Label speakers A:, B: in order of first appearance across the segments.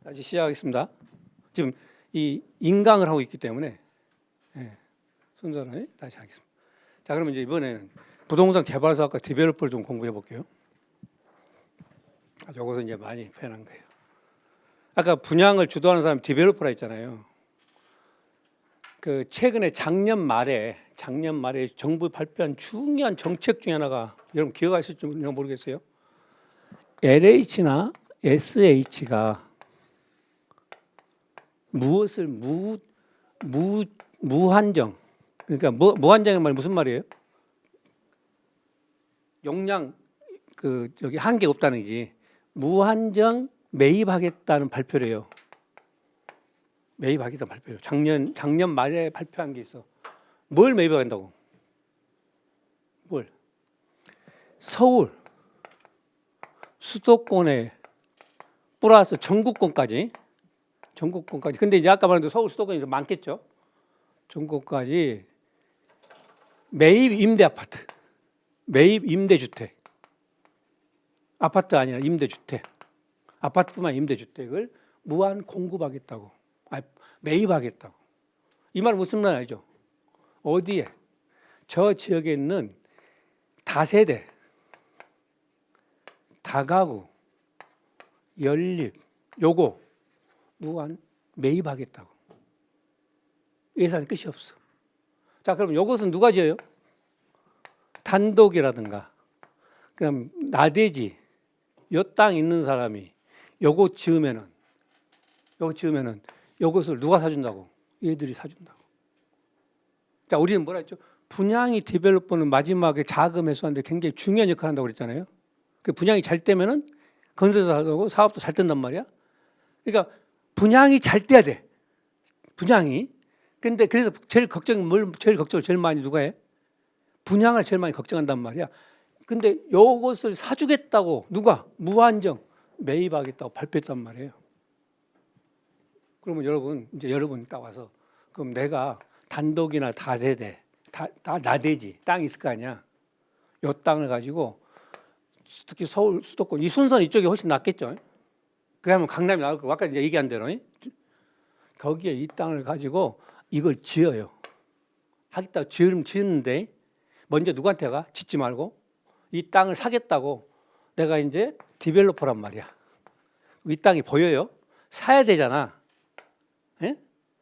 A: 다시 시작하겠습니다. 지금 이 인강을 하고 있기 때문에 순서로 다시 하겠습니다. 자, 그러면 이제 이번에는 부동산 개발사업과 디벨로퍼를 좀 공부해 볼게요. 이것은 이제 많이 표현한 거예요. 아까 분양을 주도하는 사람 디벨로퍼라 했잖아요. 그 최근에 작년 말에 정부 발표한 중요한 정책 중에 하나가 여러분 기억하실지 모르겠어요. LH나 SH가 무엇을 무한정, 그러니까 무한정의 말 무슨 말이에요? 용량 저기 한계가 없다는 거지. 무한정 매입하겠다는 발표래요. 매입하겠다는 발표예요. 작년 말에 발표한 게 있어. 뭘 매입하겠다고? 뭘? 서울 수도권에 플러스 전국권까지. 근데 이제 아까 말한 서울 수도권이 좀 많겠죠. 전국까지 매입 임대 아파트, 매입 임대주택, 아파트 아니라 임대주택, 아파트만 임대주택을 무한 공급하겠다고, 매입하겠다고. 이 말 무슨 말 알죠? 어디에? 저 지역에 있는 다세대, 다가구, 연립, 요거 무한 매입하겠다고. 예산 끝이 없어. 자, 그럼 요것은 누가 지어요? 단독이라든가, 그럼 나대지, 요 땅 있는 사람이 요거 지으면은 요것을 누가 사준다고? 얘들이 사준다고. 자, 우리는 뭐라 했죠? 분양이 디벨로퍼는 마지막에 자금 회수하는데 굉장히 중요한 역할을 한다고 그랬잖아요. 그 분양이 잘 되면은 건설사하고 사업도 잘 된단 말이야. 그러니까 분양이 잘 돼야 돼. 분양이. 근데 그래서 제일 걱정을 제일 많이 누가 해? 분양을 제일 많이 걱정한단 말이야. 근데 요것을 사주겠다고 누가 무한정 매입하겠다고 발표했단 말이에요. 그러면 여러분 딱 와서 그럼 내가 단독이나 다세대, 다 나대지 땅 있을 거 아니야. 요 땅을 가지고 특히 서울 수도권 이 순서는 이쪽이 훨씬 낫겠죠. 그러면 강남이 나올 거고 아까 이제 얘기한 대로 거기에 이 땅을 가지고 이걸 지어요. 하겠다고 지었는데 먼저 누구한테 가? 짓지 말고 이 땅을 사겠다고 내가 이제 디벨로퍼란 말이야. 이 땅이 보여요? 사야 되잖아. 에?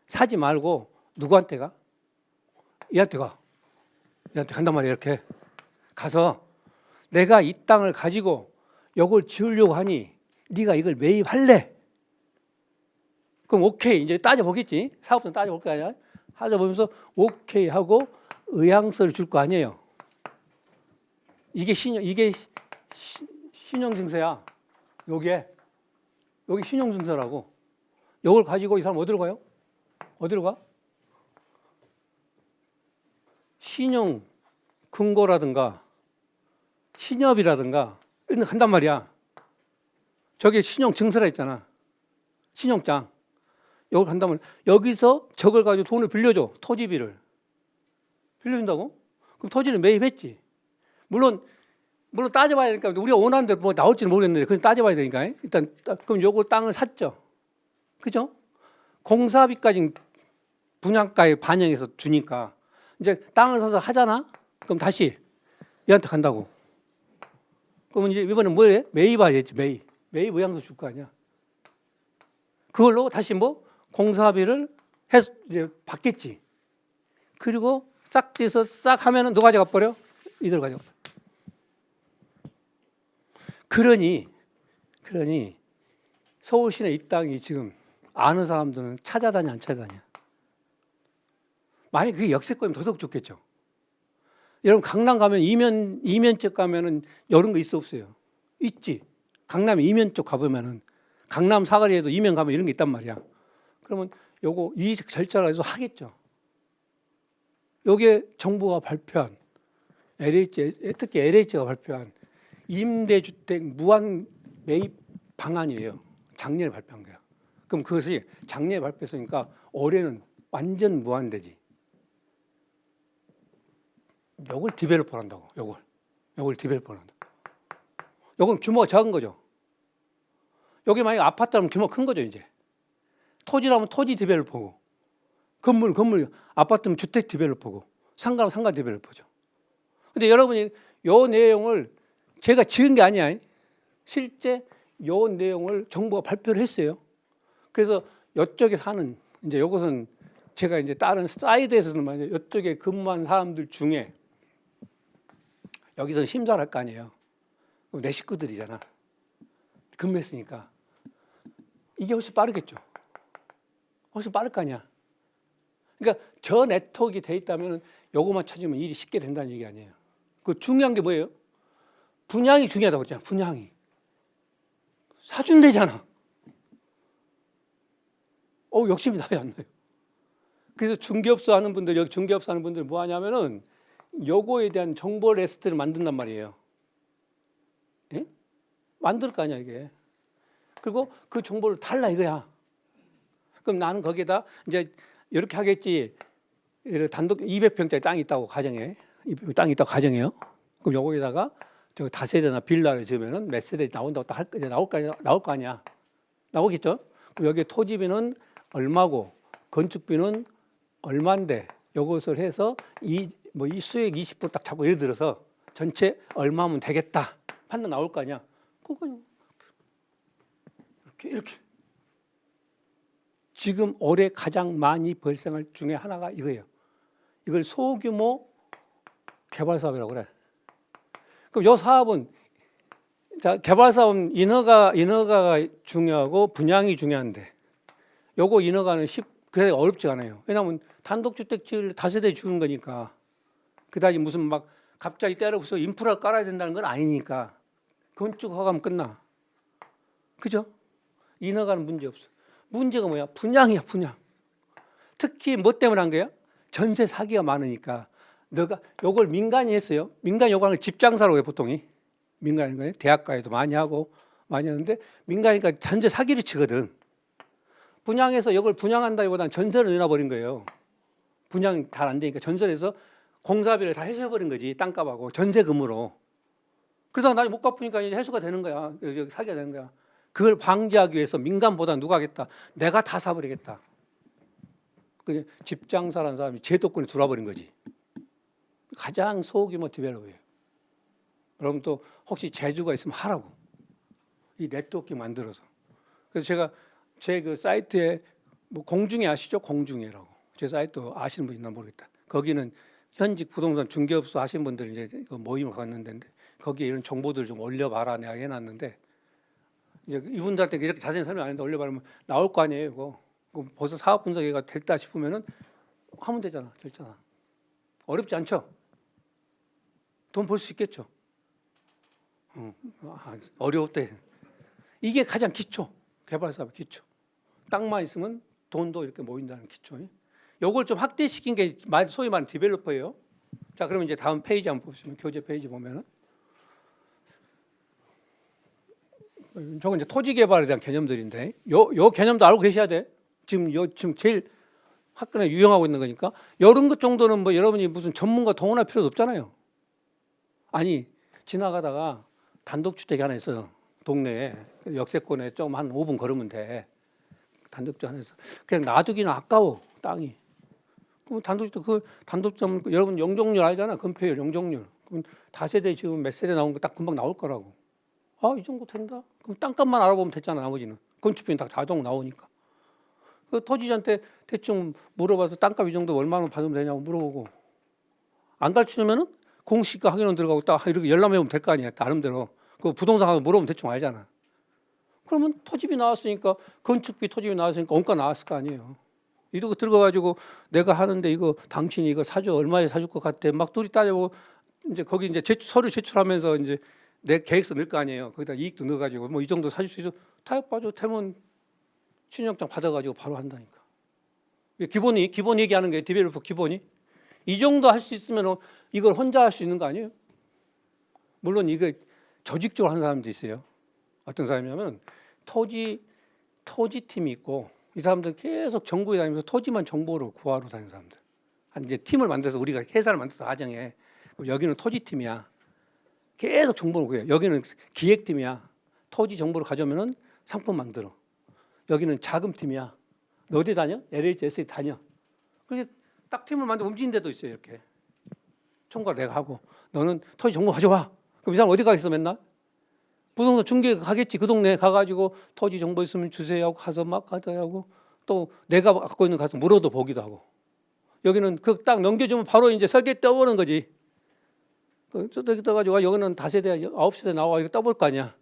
A: 사지 말고 누구한테 가? 얘한테 간단 말이야. 이렇게 가서 내가 이 땅을 가지고 이걸 지으려고 하니 네가 이걸 매입할래? 그럼 오케이 이제 따져보겠지. 사업은 따져볼 거 아니야. 따져보면서 오케이 하고 의향서를 줄 거 아니에요. 이게 신용증서야. 여기 신용증서라고. 이걸 가지고 이 사람 어디로 가요? 어디로 가? 신용 금고라든가 신협이라든가 이런 데 간단 말이야. 저게 신용증서라 했잖아. 신용장. 이걸 간다면 여기서 저걸 가지고 돈을 빌려줘. 토지비를. 빌려준다고? 그럼 토지를 매입했지. 물론 따져봐야 되니까 우리가 원하는 대로 뭐 나올지는 모르겠는데 그건 따져봐야 되니까 일단 그럼 요거 땅을 샀죠. 그죠? 공사비까지 분양가에 반영해서 주니까 이제 땅을 사서 하잖아. 그럼 다시 얘한테 간다고. 그러면 이제 이번에 뭐해? 매입하겠지. 매입 의향서 줄 거 아니야. 그걸로 다시 뭐 공사비를 해서 이제 받겠지. 그리고 싹 떼서 싹 하면은 누가 가져가 버려? 이들 가져가 버려. 그러니 서울 시내 이 땅이 지금 아는 사람들은 찾아다니 안 찾아다냐? 만약 그게 역세권이면 더더욱 좋겠죠. 여러분 강남 가면 이면 쪽 가면은 이런 거 있어 없어요? 있지. 강남 이면 쪽 가보면은 강남 사거리에도 이면 가면 이런 게 있단 말이야. 그러면 요거 이 절차를 해서 하겠죠. 요게 정부가 발표한 특히 LH가 발표한 임대주택 무한 매입 방안이에요. 작년에 발표한 거야. 그럼 그것이 작년에 발표했으니까 올해는 완전 무한대지. 요걸 디벨로퍼 한다고. 요걸 디벨로퍼 한다. 요건 규모가 작은 거죠. 여기 만약 아파트라면 규모가 큰 거죠 이제. 토지라면 토지 디벨로퍼고, 건물, 아파트면 주택 디벨로퍼고, 상가면 상가 디벨로퍼죠. 근데 여러분이 요 내용을 제가 지은 게 아니야. 실제 요 내용을 정부가 발표를 했어요. 그래서 이쪽에 사는, 이제 요것은 제가 이제 다른 사이드에서는 말이죠. 이쪽에 근무한 사람들 중에 여기서 심사를 할 거 아니에요. 그럼 내 식구들이잖아. 근무했으니까. 이게 훨씬 빠르겠죠. 훨씬 빠를 거 아니야. 그러니까 저 네트워크가 돼 있다면 요것만 찾으면 일이 쉽게 된다는 얘기 아니에요. 그 중요한 게 뭐예요? 분양이 중요하다고 했잖아. 분양이. 사준대잖아. 욕심이 나요, 안 나요? 그래서 중개업소 하는 분들, 여기 중개업소 하는 분들 뭐 하냐면은 요거에 대한 정보 리스트를 만든단 말이에요. 예? 만들 거 아니야, 이게. 그리고 그 정보를 달라 이거야. 그럼 나는 거기에다 이제 이렇게 하겠지. 단독 200평짜리 땅이 있다고 가정해. 200평 땅이 있다고 가정해요. 그럼 요거에다가 저 다세대나 빌라를 지으면은 몇 세대 나온다고 딱 나올 거 아니야. 나오겠죠? 그럼 여기 토지비는 얼마고 건축비는 얼마인데 요것을 해서 이 수익 20% 딱 잡고 예를 들어서 전체 얼마면 되겠다. 판단 나올 거 아니야. 그거 이렇게. 지금 올해 가장 많이 발생할 중에 하나가 이거예요. 이걸 소규모 개발 사업이라고 그래. 그럼 이 사업은 자, 개발 사업은 인허가가 중요하고 분양이 중요한데 요거 인허가는 그래 어렵지 않아요. 왜냐하면 단독주택 지을 다세대 주는 거니까. 그다지 무슨 막 갑자기 때려부숴서 인프라 깔아야 된다는 건 아니니까. 건축 허가면 끝나. 그죠? 인허가는 문제 없어. 문제가 뭐야? 분양이야, 분양. 특히 뭐 때문에 한 거야? 전세 사기가 많으니까. 너가 요걸 민간이 했어요. 민간이 요거 하는 걸 집장사라고 해, 보통이. 민간인 거예요. 대학가에도 많이 하고 많이 하는데 민간이니까 전세 사기를 치거든. 분양해서 이걸 분양한다기보다는 전세를 내놔버린 거예요. 분양 잘 안 되니까 전세를 해서 공사비를 다 해소해버린 거지. 땅값하고 전세금으로. 그러다가 나중에 못 갚으니까 이제 해소가 되는 거야. 사기가 되는 거야. 그걸 방지하기 위해서 민간보다 누가 하겠다. 내가 다 사버리겠다. 그 집장사라는 사람이 제도권에 들어와버린 거지. 가장 소규모 디벨로퍼예요. 여러분 또 혹시 재주가 있으면 하라고. 이 네트워크 만들어서. 그래서 제가 제 그 사이트에 뭐 공중에 아시죠? 공중에라고. 제 사이트 아시는 분 있나 모르겠다. 거기는 현직 부동산 중개업소 하신 분들이 이제 모임을 갔는데 거기에 이런 정보들 좀 올려봐라 내가 해놨는데 이제 이분들한테 이렇게 자세히 설명 안 했는데 올려봐라면 나올 거 아니에요. 이거 벌써 사업 분석이 됐다 싶으면은 하면 되잖아. 됐잖아. 어렵지 않죠? 돈 벌 수 있겠죠? 어려웠대. 이게 가장 기초. 개발 사업의 기초. 땅만 있으면 돈도 이렇게 모인다는 기초. 요걸 좀 확대시킨 게 소위 말하는 디벨로퍼예요. 자, 그러면 이제 다음 페이지 한번 보시면 교재 페이지 보면은 저건 이제 토지 개발에 대한 개념들인데 요 개념도 알고 계셔야 돼. 지금 제일 화끈하게 유행하고 있는 거니까 이런 것 정도는 뭐 여러분이 무슨 전문가 동원할 필요도 없잖아요. 아니 지나가다가 단독주택이 하나 있어요. 동네에 역세권에 좀 한 5분 걸으면 돼. 단독주택 하나 있어. 그냥 놔두기는 아까워 땅이. 그럼 단독주택 여러분 용적률 알잖아. 건폐율 용적률. 그럼 다세대 지금 몇 세대 나온 거 딱 금방 나올 거라고. 이 정도 된다. 그럼 땅값만 알아보면 됐잖아. 나머지는 건축비는 다 자동 나오니까. 그 토지자한테 대충 물어봐서 땅값 이 정도 얼마나 받으면 되냐고 물어보고 안 가르쳐주면은 공시가 확인원 들어가고 딱 이렇게 열람해보면 될 거 아니야. 나름대로. 그 부동산하고 물어보면 대충 알잖아. 그러면 토지비 나왔으니까 건축비 토지비 나왔으니까 원가 나왔을 거 아니에요. 이거 들어가가지고 내가 하는데 이거 당신이 이거 사줘 얼마에 사줄 것 같아 막 둘이 따져보고 이제 거기 이제 서류 제출하면서 이제 내 계획서 넣을 거 아니에요. 거기다 이익도 넣어가지고 뭐 이 정도 사줄 수 있어. 타협 봐줘. 태면 신용장 받아가지고 바로 한다니까. 기본 얘기하는 게 디벨로퍼 기본이. 이 정도 할 수 있으면 이걸 혼자 할 수 있는 거 아니에요? 물론 이거 조직적으로 하는 사람도 있어요. 어떤 사람이냐면 토지팀이 있고 이 사람들 계속 전국에 다니면서 토지만 정보를 구하러 다니는 사람들. 이제 팀을 만들어서 우리가 회사를 만들어서 가정해. 여기는 토지팀이야. 계속 정보를 구해요. 여기는 기획팀이야. 토지 정보를 가져오면은 상품 만들어. 여기는 자금팀이야. 너 어디 다녀? LHS에 다녀. 그렇게 딱 팀을 만들어 움직이는 데도 있어요. 이렇게. 총괄 내가 하고 너는 토지 정보 가져와. 그럼 이 사람 어디 가겠어 맨날? 부동산 중개 가겠지. 그 동네에 가가지고 토지 정보 있으면 주세요 하고 가서 막 가져야하고 또 내가 갖고 있는 거 가서 물어도 보기도 하고. 여기는 그 딱 넘겨주면 바로 이제 설계 떠보는 거지. 저기 떠가지고 여기는 다세대 9세대 나와 이거 떠볼 거 아니야.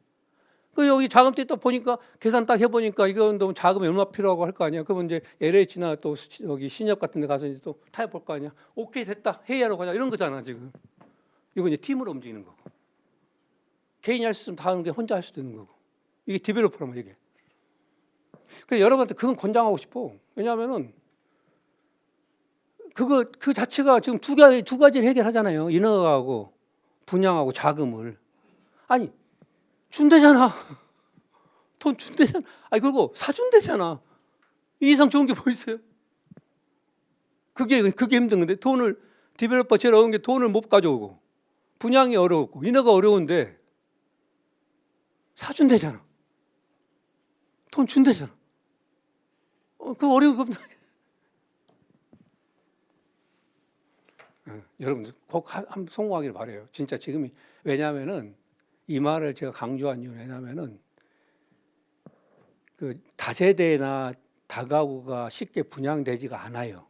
A: 그 여기 자금대 또 보니까 계산 딱 해보니까 이건 너무 자금이 얼마 필요하고 할 거 아니야. 그러면 이제 LH나 또 여기 신협 같은 데 가서 이제 또 타협 볼 거 아니야. 오케이 됐다 회의하러 가자 이런 거잖아 지금. 이건 이제 팀으로 움직이는 거고. 개인이 할 수 있으면 다 하는 게 혼자 할 수도 있는 거고. 이게 디벨로퍼라면 이게. 그래서 여러분한테 그건 권장하고 싶어. 왜냐하면은 그 자체가 지금 두 가지를 해결하잖아요. 인허가하고 분양하고 자금을. 아니 준대잖아. 돈 준대잖아. 아니 그리고 사준대잖아. 이 이상 좋은 게 뭐 있어요? 그게 힘든 건데 돈을 디벨로퍼 제일 어려운 게 돈을 못 가져오고 분양이 어려웠고 인허가 어려운데 사준대잖아. 돈 준대잖아. 그 어려운 거 없나? 여러분들 꼭 한번 성공하기를 바라요. 진짜 지금이 왜냐하면은 이 말을 제가 강조한 이유는 왜냐하면은 그 다세대나 다가구가 쉽게 분양되지가 않아요.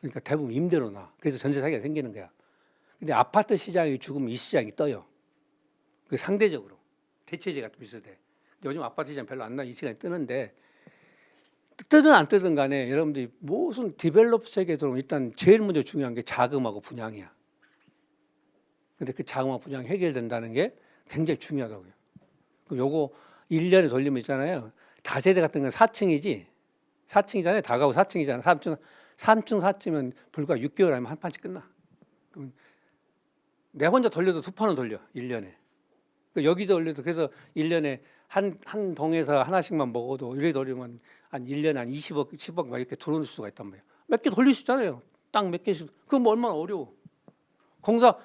A: 그러니까 대부분 임대로 나. 그래서 전세 사기가 생기는 거야. 근데 아파트 시장이 죽으면 이 시장이 떠요. 그 상대적으로 대체제가 비슷해. 요즘 아파트 시장 별로 안 나 이 시간이 뜨는데 뜨든 안 뜨든 간에 여러분들이 무슨 디벨롭 세계에 들어오면 일단 제일 먼저 중요한 게 자금하고 분양이야. 근데 그 자금하고 분양이 해결된다는 게 굉장히 중요하다고요. 그럼 요거 1년에 돌리면 있잖아요. 다세대 같은 건 4층이지. 4층이잖아요. 다가구 4층이잖아요. 3층 4층이면 불과 6개월 하면 한 판씩 끝나. 그럼 내 혼자 돌려도 2판은 돌려. 1년에. 여기도 돌려도 그래서 1년에 한 동에서 하나씩만 먹어도 이렇게 돌리면 한 1년에 한 20억, 10억 막 이렇게 들어올 수가 있단 말이에요. 몇 개 돌릴 수 있잖아요. 땅 몇 개씩. 그건 뭐 얼마나 어려워. 공사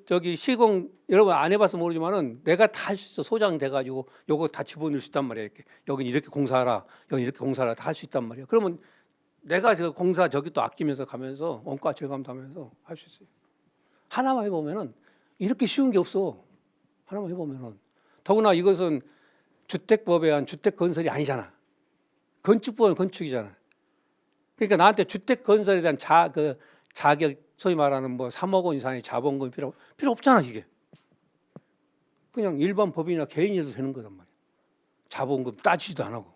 A: 저기 시공 여러분 안 해봐서 모르지만은 내가 다 할 수 있어. 소장 돼가지고 요거 다 집어넣을 수 있단 말이에요. 여긴 이렇게 공사하라, 여기 이렇게 공사하라 다 할 수 있단 말이에요. 그러면 내가 저 공사 저기 또 아끼면서 가면서 원가 절감도 하면서 할 수 있어요. 하나만 해보면은 이렇게 쉬운 게 없어. 하나만 해보면은 더구나 이것은 주택법에 의한 주택 건설이 아니잖아. 건축법은 건축이잖아. 그러니까 나한테 주택 건설에 대한 자격 소위 말하는 뭐 3억 원 이상의 자본금이 필요 없잖아 이게. 그냥 일반 법인이나 개인이라도 되는 거란 말이야. 자본금 따지지도 안 하고.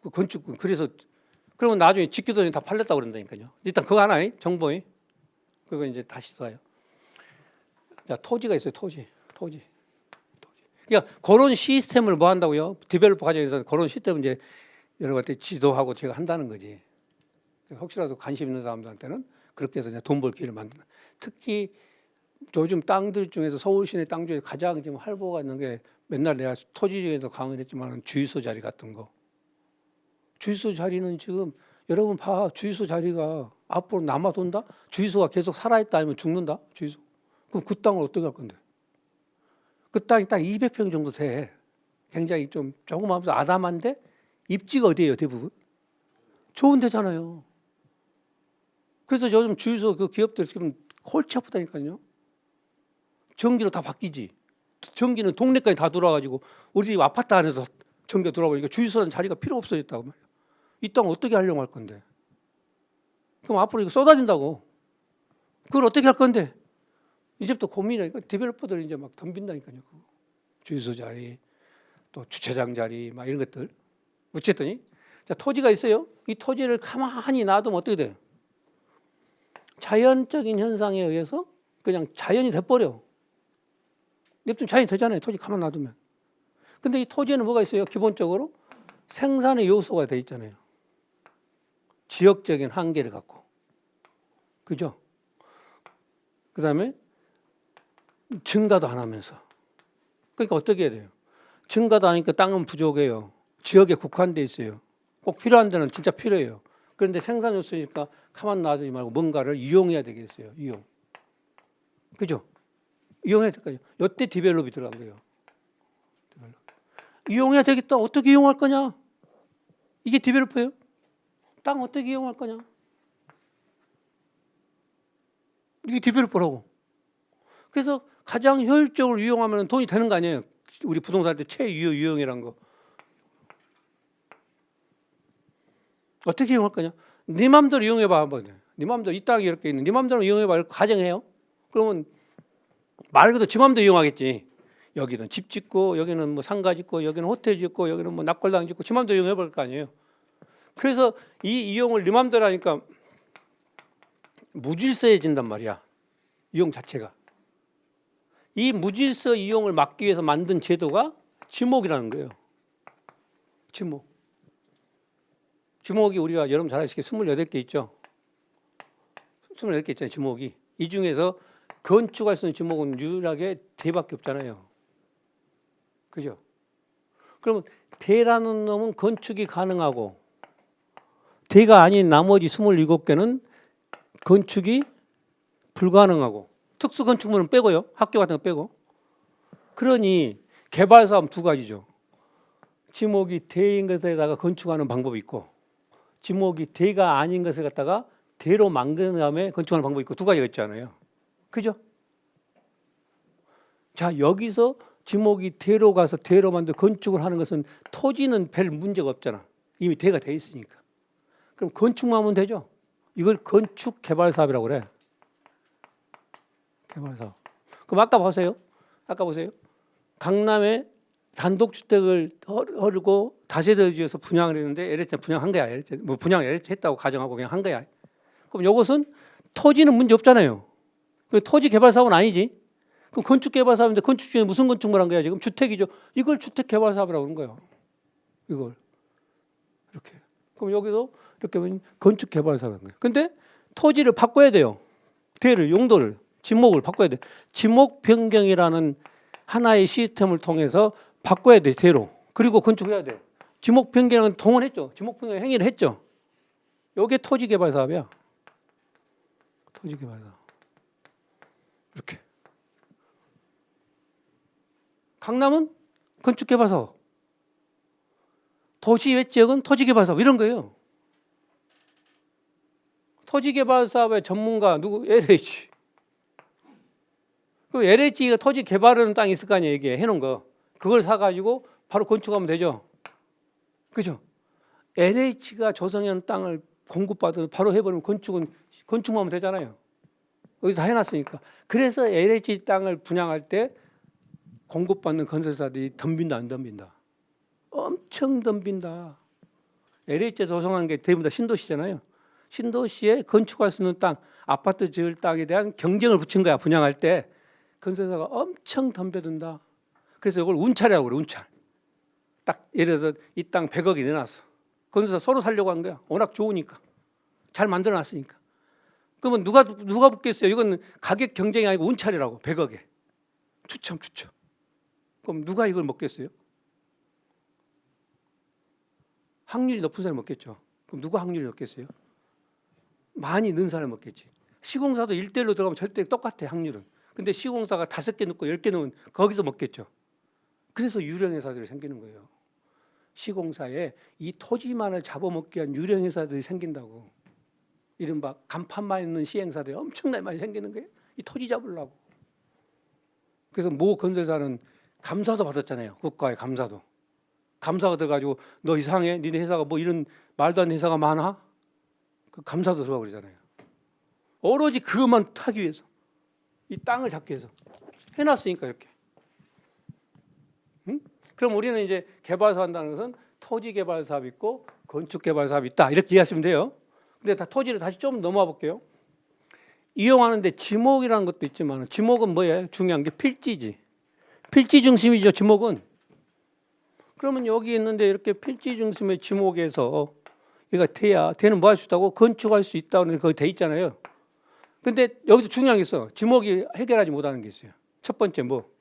A: 그 건축금 그래서 그러면 나중에 짓기도 전에 다 팔렸다고 그런다니까요. 일단 그거 하나에 정보에 그거 이제 다시 봐요. 자, 토지가 있어요. 토지. 그러니까 그런 시스템을 뭐 한다고요? 디벨로퍼 과정에서 그런 시스템을 이제 여러분한테 지도하고 제가 한다는 거지. 혹시라도 관심 있는 사람들한테는 그렇게 해서 돈 벌 기회를 만든다. 특히 요즘 땅들 중에서 서울 시내 땅 중에 가장 지금 활보가 있는 게 맨날 내가 토지 중에서 강의를 했지만 주유소 자리 같은 거. 주유소 자리는 지금 여러분 봐. 주유소 자리가 앞으로 남아 돈다? 주유소가 계속 살아있다 아니면 죽는다? 주유소. 그럼 그 땅을 어떻게 할 건데? 그 땅이 딱 200평 정도 돼. 굉장히 좀 조그마하면서 아담한데 입지가 어디예요 대부분? 좋은 데잖아요. 그래서 요즘 주유소 그 기업들 지금 골치 아프다니까요. 전기로 다 바뀌지. 전기는 동네까지 다 들어와가지고 우리 집 아파트 안에서 전기가 들어와보니까 주유소라는 자리가 필요 없어졌다고 말이야. 이 땅 어떻게 하려고 할 건데? 그럼 앞으로 이거 쏟아진다고. 그걸 어떻게 할 건데? 이제부터 고민이니까 디벨로퍼들이 이제 막 덤빈다니까요. 주유소 자리, 또 주차장 자리, 막 이런 것들. 어쨌더니 자, 토지가 있어요. 이 토지를 가만히 놔두면 어떻게 돼요? 자연적인 현상에 의해서 그냥 자연이 돼버려. 냅두면 자연이 되잖아요. 토지 가만 놔두면. 근데 이 토지에는 뭐가 있어요? 기본적으로 생산의 요소가 돼 있잖아요. 지역적인 한계를 갖고. 그죠? 그 다음에 증가도 안 하면서. 그러니까 어떻게 해야 돼요? 증가도 안 하니까 땅은 부족해요. 지역에 국한돼 있어요. 꼭 필요한 데는 진짜 필요해요. 그런데 생산 요소니까 가만 놔두지 말고 뭔가를 이용해야 되겠어요. 이용. 그죠? 이용해야 될까요? 이때 디벨롭이 들어간 거예요. 이용해야 되겠다. 어떻게 이용할 거냐? 이게 디벨로퍼예요. 땅 어떻게 이용할 거냐? 이게 디벨로퍼라고. 그래서 가장 효율적으로 이용하면 돈이 되는 거 아니에요? 우리 부동산 할 때 최유효 유형이라는 거. 어떻게 이용할 거냐? 네 맘대로 이용해봐 한번. 네 맘대로 이 땅이 이렇게 있는 네 맘대로 이용해봐. 이렇게 가정해요. 그러면 말 그대로 지 맘대로 이용하겠지. 여기는 집 짓고 여기는 뭐 상가 짓고 여기는 호텔 짓고 여기는 뭐 낙골당 짓고 지 맘대로 이용해볼 거 아니에요. 그래서 이 이용을 네 맘대로 하니까 무질서해진단 말이야. 이용 자체가. 이 무질서 이용을 막기 위해서 만든 제도가 지목이라는 거예요. 지목. 지목이 우리가 여러분 잘 아시겠지만 28개 있죠. 28개 있잖아요. 지목이. 이 중에서 건축할 수 있는 지목은 유일하게 대밖에 없잖아요. 그죠? 그러면 대라는 놈은 건축이 가능하고 대가 아닌 나머지 27개는 건축이 불가능하고 특수 건축물은 빼고요. 학교 같은 거 빼고. 그러니 개발 사업 두 가지죠. 지목이 대인 것에다가 건축하는 방법이 있고 지목이 대가 아닌 것을 갖다가 대로 만든 다음에 건축하는 방법이 있고 두 가지가 있잖아요. 그죠? 자, 여기서 지목이 대로 가서 대로 만든 건축을 하는 것은 토지는 별 문제가 없잖아. 이미 대가 돼 있으니까. 그럼 건축만 하면 되죠. 이걸 건축 개발 사업이라고 그래. 개발 사업. 그럼 아까 보세요. 강남에 단독주택을 헐고 다세대 지어서 분양을 했는데 LH 분양한 거야. LH. 뭐 분양 LH 했다고 가정하고 그냥 한 거야. 그럼 이것은 토지는 문제 없잖아요. 토지 개발 사업은 아니지. 그럼 건축 개발 사업인데 건축 중에 무슨 건축물 한 거야 지금? 주택이죠. 이걸 주택 개발 사업이라고 하는 거예요. 이걸 이렇게. 그럼 여기도 이렇게 보면 건축 개발 사업인 거예요. 근데 토지를 바꿔야 돼요. 대를 용도를 지목을 바꿔야 돼. 지목 변경이라는 하나의 시스템을 통해서 바꿔야 돼 대로. 그리고 건축해야 돼. 지목 변경은 동원했죠. 지목 변경 행위를 했죠. 이게 토지 개발 사업이야. 토지 개발 사업. 이렇게. 강남은 건축 개발 사업. 도시 외 지역은 토지 개발 사업 이런 거예요. 토지 개발 사업의 전문가 누구? LH. 그 LH가 토지 개발하는 땅이 있을 거 아니에요. 이게 해놓은 거. 그걸 사가지고 바로 건축하면 되죠. 그죠? LH가 조성하는 땅을 공급받으면 바로 해버리면 건축만 하면 되잖아요. 여기서 다 해놨으니까. 그래서 LH 땅을 분양할 때 공급받는 건설사들이 덤빈다 안 덤빈다? 엄청 덤빈다. LH에 조성한 게 대부분 다 신도시잖아요. 신도시에 건축할 수 있는 땅, 아파트 지을 땅에 대한 경쟁을 붙인 거야. 분양할 때. 건설사가 엄청 덤벼든다. 그래서 이걸 운차라고 그래. 운차. 딱 예를 들어서 이 땅 100억이 내놨어. 건설사 서로 살려고 한 거야. 워낙 좋으니까. 잘 만들어놨으니까. 그러면 누가 붙겠어요? 이건 가격 경쟁이 아니고 운차리라고. 100억에. 추첨. 그럼 누가 이걸 먹겠어요? 확률이 높은 사람이 먹겠죠. 그럼 누가 확률이 높겠어요? 많이 넣은 사람이 먹겠지. 시공사도 1대1로 들어가면 절대 똑같아 확률은. 근데 시공사가 5개 넣고 10개 넣으면 거기서 먹겠죠. 그래서 유령회사들이 생기는 거예요. 시공사에 이 토지만을 잡아먹기 위한 유령회사들이 생긴다고. 이른바 간판만 있는 시행사들이 엄청나게 많이 생기는 거예요. 이 토지 잡으려고. 그래서 모 건설사는 감사도 받았잖아요. 국가의 감사도. 감사가 들어가지고 너 이상해? 니네 회사가 뭐 이런 말도 안 되는 회사가 많아? 그 감사도 들어가고 그러잖아요. 오로지 그것만 타기 위해서. 이 땅을 잡기 위해서. 해놨으니까 이렇게. 응? 그럼 우리는 이제 개발사 한다는 것은 토지 개발 사업이 있고 건축 개발 사업이 있다. 이렇게 이해하시면 돼요. 근데 다 토지를 다시 좀 넘어와 볼게요. 이용하는데 지목이라는 것도 있지만 지목은 뭐예요? 중요한 게 필지지. 필지 중심이죠. 지목은. 그러면 여기 있는데 이렇게 필지 중심의 지목에서 얘가 돼야 대는 뭐 할 수 있다고? 건축할 수 있다고 거기 돼 있잖아요. 근데 여기서 중요한 게 있어. 지목이 해결하지 못하는 게 있어요. 첫 번째 뭐?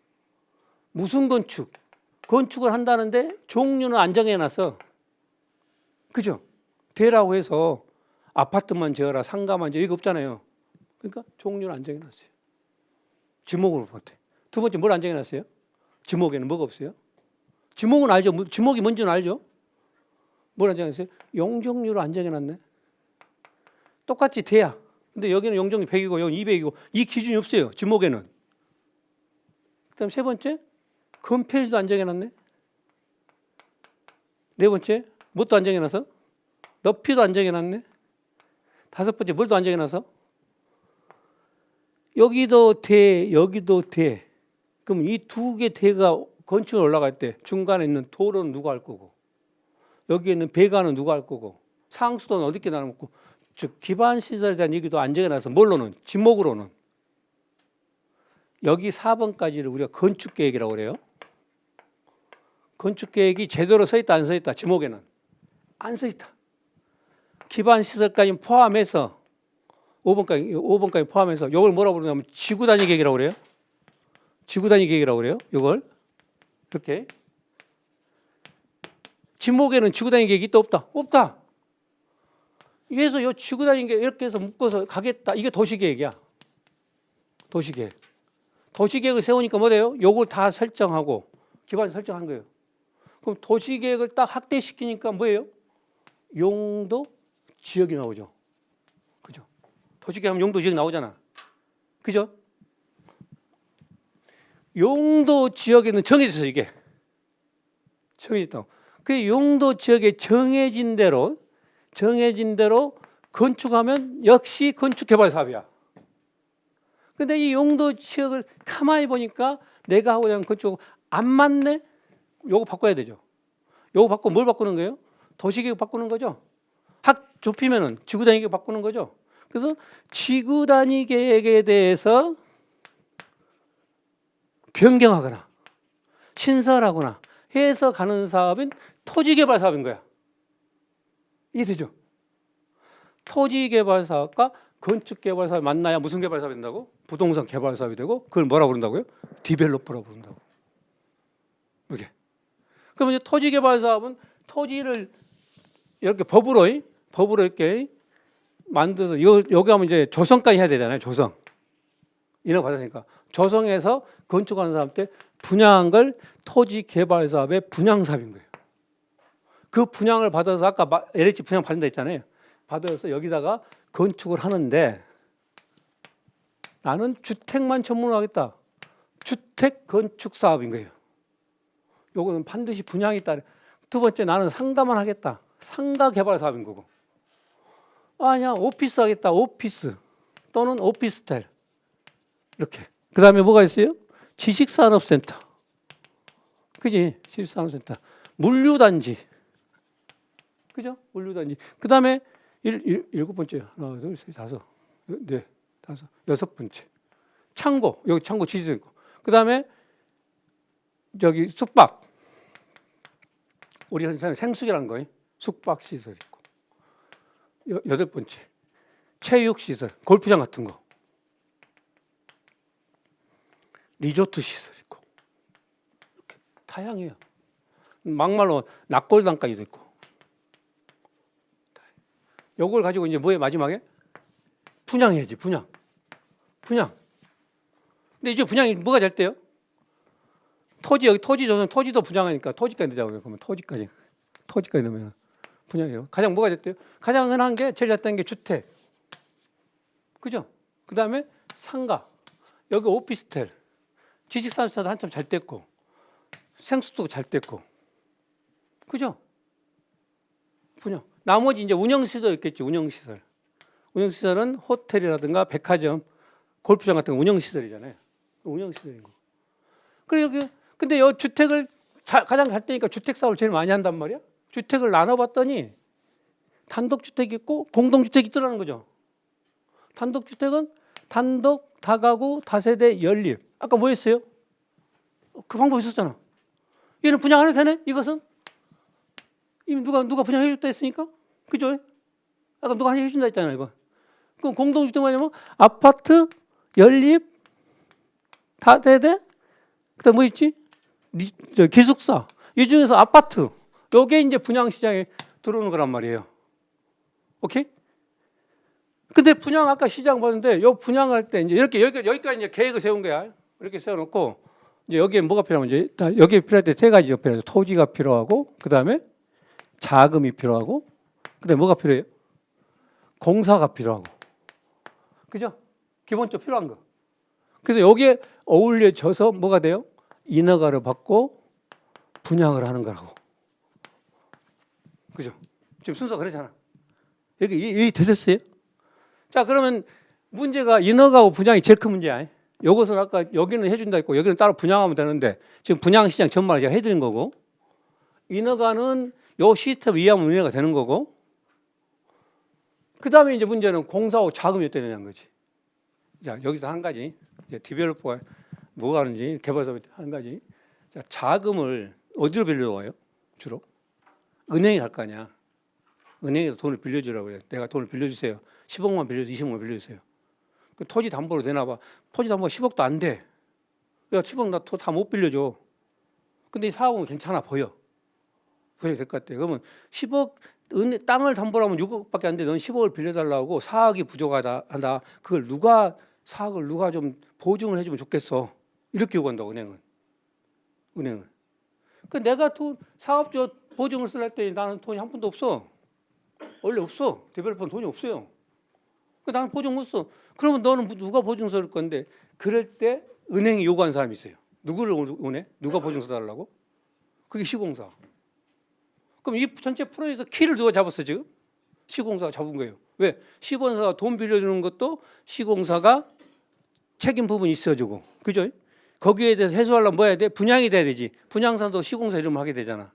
A: 무슨 건축? 건축을 한다는데 종류는 안 정해놨어. 그죠? 대라고 해서 아파트만 지어라, 상가만 지어라 이거 없잖아요. 그러니까 종류는 안 정해놨어요. 지목으로 볼 때. 두 번째 뭘 안 정해놨어요? 지목에는 뭐가 없어요? 지목은 알죠? 지목이 뭔지는 알죠? 뭘 안정했어요? 용적률을 안정해놨네. 똑같이 대야. 근데 여기는 용적률 100이고 여기 200이고 이 기준이 없어요. 지목에는. 그다음 세 번째, 건폐율도 안정해놨네. 네 번째, 뭣도 안정해놔서? 높이도 안정해놨네. 다섯 번째, 뭘도 안정해놔서? 여기도 대, 여기도 대. 그럼 이 두 개 대가 건축에 올라갈 때 중간에 있는 도로는 누가 할 거고, 여기에 있는 배관은 누가 할 거고, 상수도는 어디게 나눠먹고, 즉 기반 시설에 대한 얘기도 안정해놔서 뭘로는? 지목으로는. 여기 4번까지를 우리가 건축계획이라고 그래요. 건축계획이 제대로 써있다 안 써있다? 지목에는 안 써있다. 기반 시설까지 포함해서 5번까지 포함해서 이걸 뭐라고 부르냐면 지구단위 계획이라고 그래요. 지구단위 계획이라고 그래요. 이걸 이렇게 지목에는 지구단위 계획이 있다 없다? 없다. 그래서 이 지구단위 계획 이렇게 해서 묶어서 가겠다. 이게 도시계획이야. 도시계획. 도시계획을 세우니까 뭐래요? 요걸 다 설정하고 기반 설정한 거예요. 그럼 도시계획을 딱 확대시키니까 뭐예요? 용도 지역이 나오죠. 그죠? 도시계획하면 용도 지역 나오잖아. 그죠? 용도 지역에는 정해졌어, 이게. 정해졌다고. 그 용도 지역에 정해진 대로 건축하면 역시 건축개발 사업이야. 근데 이 용도 지역을 가만히 보니까 내가 하고자 하는 건축 안 맞네? 요거 바꿔야 되죠. 요거 바꾸고 뭘 바꾸는 거예요? 도시계획 바꾸는 거죠. 확 좁히면은 지구단위 계획 바꾸는 거죠. 그래서 지구단위 계획에 대해서 변경하거나 신설하거나 해서 가는 사업인 토지개발 사업인 거야. 이해되죠? 토지개발 사업과 건축개발 사업이 만나야 무슨 개발 사업이 된다고? 부동산 개발 사업이 되고 그걸 뭐라고 부른다고요? 디벨로퍼라고 부른다고. 이렇게. 그러면 이제 토지개발 사업은 토지를 이렇게 법으로 이렇게 만들어서 여기 하면 이제 조성까지 해야 되잖아요. 조성. 인허가 받았으니까. 조성해서 건축하는 사람 때 분양한 걸 토지개발 사업의 분양 사업인 거예요. 그 분양을 받아서 아까 LH 분양 받는다 했잖아요. 받아서 여기다가 건축을 하는데 나는 주택만 전문으로 하겠다. 주택 건축 사업인 거예요. 요거는 반드시 분양이 따라. 두 번째, 나는 상가만 하겠다. 상가 개발 사업인 거고. 아니야, 오피스 하겠다. 오피스 또는 오피스텔. 이렇게. 그 다음에 뭐가 있어요? 지식산업센터. 그지? 지식산업센터. 물류단지. 그죠? 물류단지. 그 다음에 일곱 번째. 하나, 둘, 셋, 다섯. 네, 다섯. 여섯 번째. 창고. 여기 창고 지식도 있고. 그 다음에 저기 숙박. 우리 현장에 생숙이라는 거예요. 숙박 시설 있고. 여덟 번째. 체육 시설. 골프장 같은 거. 리조트 시설 있고. 이렇게 다양해요. 막말로 낙골당까지도 있고. 요걸 가지고 이제 뭐에 마지막에? 분양해야지, 분양. 근데 이제 분양이 뭐가 될 때요? 여기 토지 조성, 토지도 분양하니까 토지까지 되자고요. 그러면 토지까지 넣으면 분양해요. 가장 뭐가 됐대요? 가장 흔한 게 제일 잘 되는 게 주택. 그죠? 그 다음에 상가. 여기 오피스텔. 지식산업센터도 한참 잘 됐고, 생수도 잘 됐고. 그죠? 분양. 나머지 이제 운영시설 있겠죠. 운영시설. 운영시설은 호텔이라든가 백화점, 골프장 같은 거 운영시설이잖아요. 운영시설인 거. 그리고 근데 이 주택을 가장 잘 되니까 주택 사업을 제일 많이 한단 말이야. 주택을 나눠봤더니 단독주택이 있고 공동주택이 있더라는 거죠. 단독주택은 단독, 다가구, 다세대, 연립. 아까 뭐 했어요? 그 방법 있었잖아. 얘는 분양 안 해도 되네? 이것은? 이미 누가 분양해줬다 했으니까? 그죠? 아까 누가 해준다 했잖아요, 이거. 그럼 공동주택 뭐냐면 아파트, 연립, 다세대, 그 다음 뭐 있지? 기숙사. 이 중에서 아파트. 요게 이제 분양시장에 들어오는 거란 말이에요. 오케이? 근데 분양 아까 시장 봤는데 요 분양할 때 이제 이렇게 여기까지 이제 계획을 세운 거야. 이렇게 세워놓고 이제 여기에 뭐가 필요하면 이제 여기에 필요할 때 세 가지가 필요해요. 토지가 필요하고 그다음에 자금이 필요하고 그다음에 뭐가 필요해요? 공사가 필요하고. 그죠? 기본적으로 필요한 거. 그래서 여기에 어울려져서 뭐가 돼요? 인허가를 받고 분양을 하는 거라고. 그죠? 지금 순서가 그렇잖아. 여기 되셨어요? 자, 그러면 문제가 인허가하고 분양이 제일 큰 문제야. 요것은 아까 여기는 해준다 했고 여기는 따로 분양하면 되는데 지금 분양시장 전반을 제가 해드린 거고 인허가는 요 시스템 이해하면 운영가 되는 거고 그 다음에 이제 문제는 공사하고 자금이 어떻게 되냐는 거지. 자, 여기서 한 가지 이제 디벨로퍼가 뭐가 하는지 개발사업이 한 가지. 자, 자금을 어디로 빌려와요? 주로 은행에 갈 거 아니야. 은행에서 돈을 빌려주라고 그래. 내가 돈을 빌려주세요. 10억만 빌려주세요. 20억만 빌려주세요. 그 토지 담보로 되나 봐. 토지 담보가 10억도 안 돼. 야, 10억 나 다 못 빌려줘. 근데 이 사업은 괜찮아 보여. 보여야 될 것 같아. 그러면 10억 땅을 담보로 하면 6억밖에 안 돼. 넌 10억을 빌려달라고 사학이 부족하다 한다. 그걸 사학을 누가 좀 보증을 해주면 좋겠어. 이렇게 요구한다고 은행은. 그 내가 사업주 보증을 쓸 때 나는 돈이 한 푼도 없어. 원래 없어. 데벨로퍼는 돈이 없어요. 나는 보증 못 써. 그러면 너는 누가 보증 쓸 건데 그럴 때 은행이 요구하는 사람이 있어요. 누구를 원해? 누가 보증 써달라고? 그게 시공사. 그럼 이 전체 프로젝트 키를 누가 잡았어 지금? 시공사가 잡은 거예요. 왜? 시공사가 돈 빌려주는 것도 시공사가 책임 부분이 있어주고, 그죠? 거기에 대해서 해소하려면 뭐 해야 돼? 분양이 돼야 되지. 분양사도 시공사 이름을 하게 되잖아.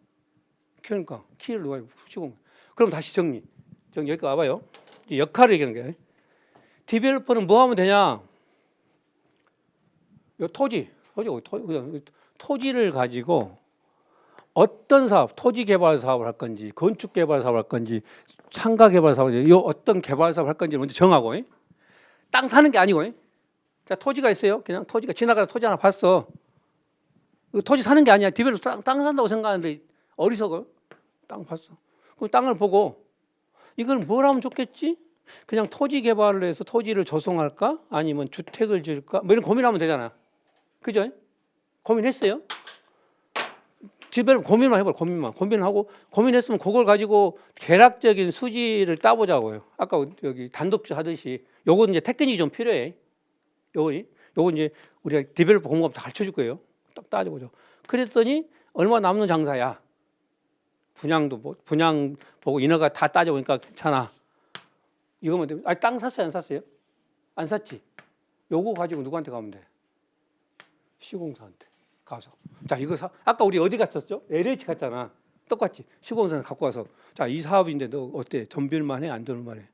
A: 그러니까 키를 누가 시공. 그럼 다시 정리 여기까지 와봐요. 역할을 얘기하는 거예요. 디벨로퍼는 뭐 하면 되냐? 요 토지를 가지고 어떤 사업, 토지 개발 사업을 할 건지, 건축 개발 사업을 할 건지, 상가 개발 사업을 할 건지, 요 어떤 개발 사업을 할 건지 먼저 정하고, 땅 사는 게 아니고, 자, 토지가 있어요. 그냥 토지가 지나가다 토지 하나 봤어. 토지 사는 게 아니야. 디벨로퍼 땅 산다고 생각하는데 어리석어. 땅 봤어. 그 땅을 보고 이걸 뭘 하면 좋겠지? 그냥 토지 개발을 해서 토지를 조성할까? 아니면 주택을 지을까? 뭐 이런 고민하면 되잖아. 그죠? 고민했어요? 집에 고민만 해봐. 고민하고 고민했으면 그걸 가지고 계략적인 수지를 따보자고요. 아까 여기 단독주 하듯이 요건 이제 테크닉이 좀 필요해. 요건 이제 우리가 디벨로퍼 공부하면 다 가르쳐 줄 거예요. 딱 따져보죠. 그랬더니 얼마 남는 장사야. 분양 보고 인허가 다 따져보니까 괜찮아. 이거면 돼. 아니, 땅 샀어요? 안 샀어요? 안 샀지. 요거 가지고 누구한테 가면 돼? 시공사한테 가서. 자, 이거 아까 우리 어디 갔었죠? LH 갔잖아. 똑같이 시공사한테 갖고 와서 자, 이 사업인데 너 어때? 덤빌만 해? 안 덤빌만 해?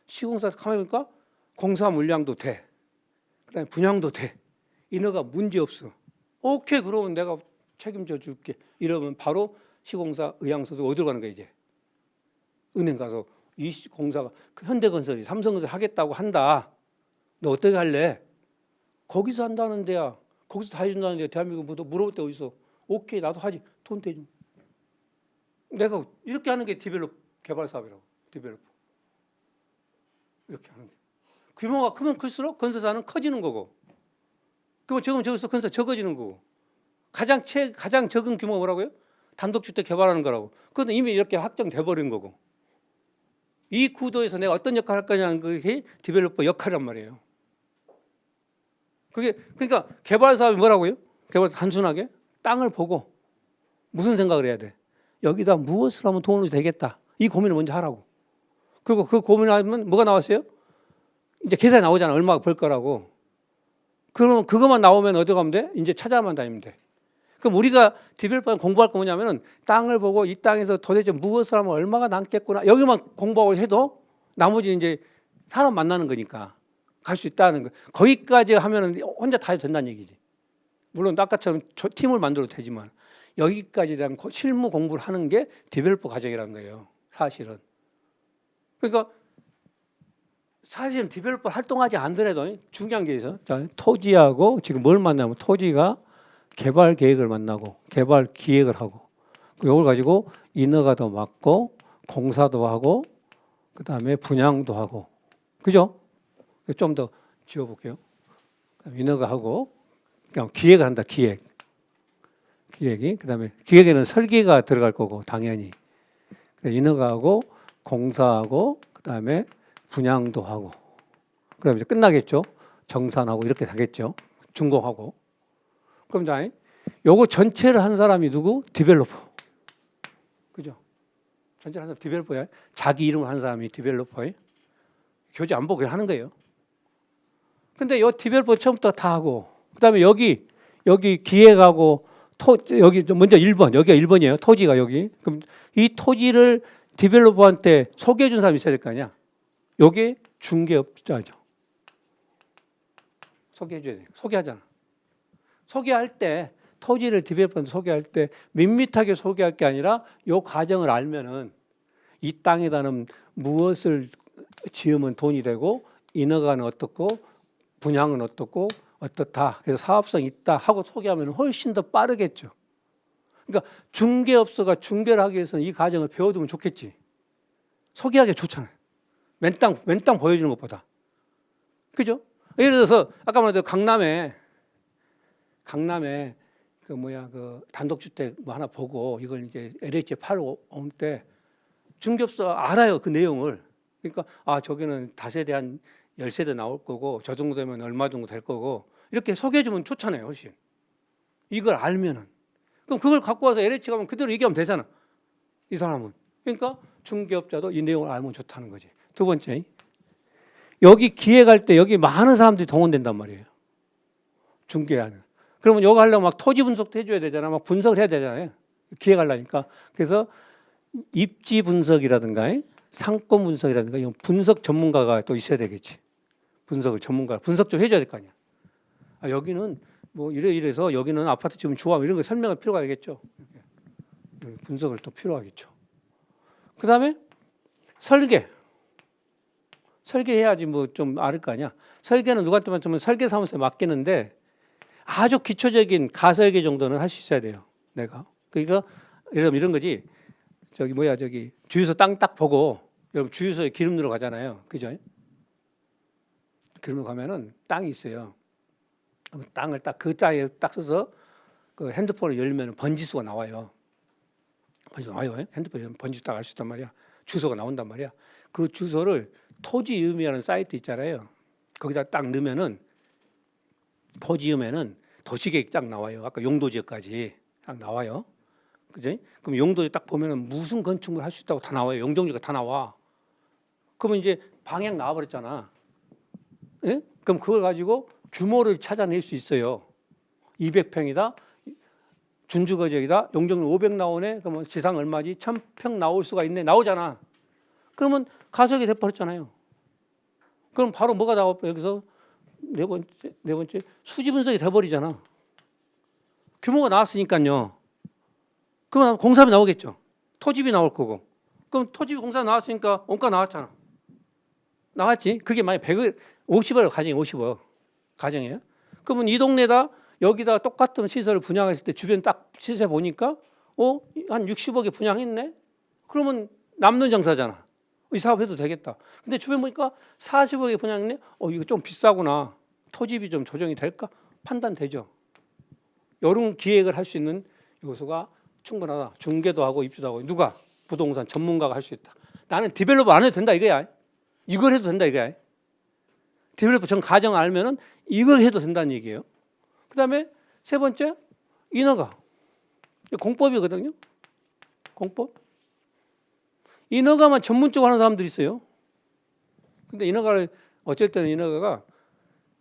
A: 시공사 가만히 보니까 공사 물량도 돼. 그다음에 분양도 돼. 인허가 문제 없어. 오케이, 그러면 내가 책임져 줄게. 이러면 바로 시공사 의향서도 어디로 가는 거야 이제? 은행 가서 이 공사가 현대건설이 삼성건설 하겠다고 한다. 너 어떻게 할래? 거기서 한다는 데야. 거기서 다 해준다는 데야. 대한민국 물어볼 데 어디서? 오케이, 나도 하지. 돈 대줘. 내가 이렇게 하는 게 디벨롭 개발 사업이라고. 디벨로퍼. 이렇게 하는 게. 규모가 크면 클수록 건설사는 커지는 거고. 그럼 저기서 건설 적어지는 거고. 가장 적은 규모가 뭐라고요? 단독주택 개발하는 거라고. 그건 이미 이렇게 확정돼 버린 거고. 이 구도에서 내가 어떤 역할을 할 거냐는 그게 디벨로퍼 역할이란 말이에요. 그러니까 개발 사업이 뭐라고요? 개발 단순하게 땅을 보고 무슨 생각을 해야 돼? 여기다 무엇을 하면 돈으로 되겠다. 이 고민을 먼저 하라고. 그리고 그 고민을 하면 뭐가 나왔어요? 이제 계산이 나오잖아. 얼마 벌 거라고. 그러면 그것만 나오면 어디 가면 돼? 이제 찾아만 다니면 돼. 그럼 우리가 디벨로퍼는 공부할 거 뭐냐면은 땅을 보고 이 땅에서 도대체 무엇을 하면 얼마가 남겠구나. 여기만 공부하고 해도 나머지 이제 사람 만나는 거니까 갈 수 있다는 거. 거기까지 하면은 혼자 다 해도 된다는 얘기지. 물론 아까처럼 팀을 만들어도 되지만 여기까지 대한 실무 공부를 하는 게 디벨로퍼 과정이라는 거예요. 사실은. 그러니까 사실은 디벨로퍼 활동하지 않더라도 중요한 게 있어. 토지하고 지금 뭘 만나면 토지가 개발 계획을 만나고 개발 기획을 하고 이걸 가지고 인허가도 맡고 공사도 하고 그다음에 분양도 하고 그죠? 좀 더 지워볼게요. 인허가 하고 그냥 기획을 한다. 기획이. 그다음에 기획에는 설계가 들어갈 거고 당연히 인허가하고 공사하고 그다음에 분양도 하고 그다음에 이제 끝나겠죠. 정산하고 이렇게 하겠죠. 준공하고. 그럼 자, 요거 전체를 한 사람이 누구? 디벨로퍼. 그죠? 전체를 한 사람 디벨로퍼야. 자기 이름을 한 사람이 디벨로퍼예요. 교재 안 보고 하는 거예요. 근데 요 디벨로퍼 처음부터 다 하고 그다음에 여기 기획하고 여기 먼저 1번 여기가 1번이에요. 토지가 여기. 그럼 이 토지를 디벨로퍼한테 소개해 준 사람이 있어야 될 거 아니야. 요게 중개업자죠. 소개해 줘야 돼. 소개하잖아. 소개할 때 토지를 디벨로퍼한테 소개할 때 밋밋하게 소개할 게 아니라 요 과정을 알면은 이 땅에다는 무엇을 지으면 돈이 되고 인허가는 어떻고 분양은 어떻고 어떻다. 그래서 사업성 있다 하고 소개하면 훨씬 더 빠르겠죠. 그러니까 중개업소가 중개를 하기 위해서는 이 과정을 배워두면 좋겠지. 소개하기 좋잖아요. 맨땅 보여주는 것보다. 그죠? 예를 들어서 아까 말했던 강남에 그 단독주택 뭐 하나 보고 이걸 이제 LH에 팔고 올 때 중개업소 알아요. 그 내용을. 그러니까 저기는 다세대 한 10세대 나올 거고 저 정도 되면 얼마 정도 될 거고 이렇게 소개해 주면 좋잖아요. 훨씬. 이걸 알면은. 그럼 그걸 갖고 와서 LH 가면 그대로 얘기하면 되잖아. 이 사람은. 그러니까 중개업자도 이 내용을 알면 좋다는 거지. 두 번째. 여기 기획할 때 여기 많은 사람들이 동원된단 말이에요. 중개하는. 그러면 여기 하려면 막 토지 분석도 해줘야 되잖아. 막 분석을 해야 되잖아요. 기획하려니까. 그래서 입지 분석이라든가 상권 분석이라든가 이런 분석 전문가가 또 있어야 되겠지. 분석 좀 해줘야 될 거 아니야. 여기는 뭐 이래서 여기는 아파트 지금 좋아 이런 거 설명할 필요가 있겠죠. 분석을 또 필요하겠죠. 그다음에 설계해야지 뭐 좀 알을 거 아니야. 설계는 누구한테만 좀 설계사무소에 맡기는데 아주 기초적인 가설계 정도는 할 수 있어야 돼요. 내가. 그러니까 이런 거지. 저기 주유소 땅 딱 보고 여러분 주유소에 기름 넣으러 가잖아요. 그죠? 기름 넣으러 가면은 땅이 있어요. 땅을 딱 그 자리에 딱 써서 그 핸드폰을 열면 번지수가 나와요. 핸드폰 열면 번지수 딱 알 수 있단 말이야. 주소가 나온단 말이야. 그 주소를 토지음이라는 사이트 있잖아요. 거기다 딱 넣으면은 토지음에는 도시계획 딱 나와요. 아까 용도지역까지 딱 나와요. 그죠? 그럼 용도지 딱 보면은 무슨 건축물 할 수 있다고 다 나와요. 용적지가 다 나와. 그러면 이제 방향 나와버렸잖아. 예? 그럼 그걸 가지고 규모를 찾아낼 수 있어요. 200평이다. 준주거지역이다. 용적률 500 나오네. 그러면 지상 얼마지? 1000평 나올 수가 있네. 나오잖아. 그러면 가설이 돼버렸잖아요. 그럼 바로 뭐가 나와? 여기서 네 번째 수지 분석이 돼버리잖아. 규모가 나왔으니까요. 그러면 공사비 나오겠죠. 토지비 나올 거고. 그럼 토지비 공사 나왔으니까 원가 나왔잖아. 나왔지. 그게 만약 50억 가정이 50억 가정이에요. 그러면 이 동네다 여기다 똑같은 시설을 분양했을 때 주변 딱 시세 보니까 한 60억에 분양했네. 그러면 남는 장사잖아. 이 사업해도 되겠다. 근데 주변 보니까 40억에 분양했네. 이거 좀 비싸구나. 토지비 좀 조정이 될까? 판단되죠. 이런 기획을 할 수 있는 요소가 충분하다. 중개도 하고 입주도 하고 누가? 부동산 전문가가 할 수 있다. 나는 디벨로퍼 안 해도 된다 이거야. 이걸 해도 된다 이거야. 디벨로퍼 전 가정 알면은 이걸 해도 된다는 얘기예요. 그다음에 세 번째 인허가. 공법이거든요. 공법. 인허가만 전문적으로 하는 사람들이 있어요. 근데 인허가를 어쩔 때는 인허가가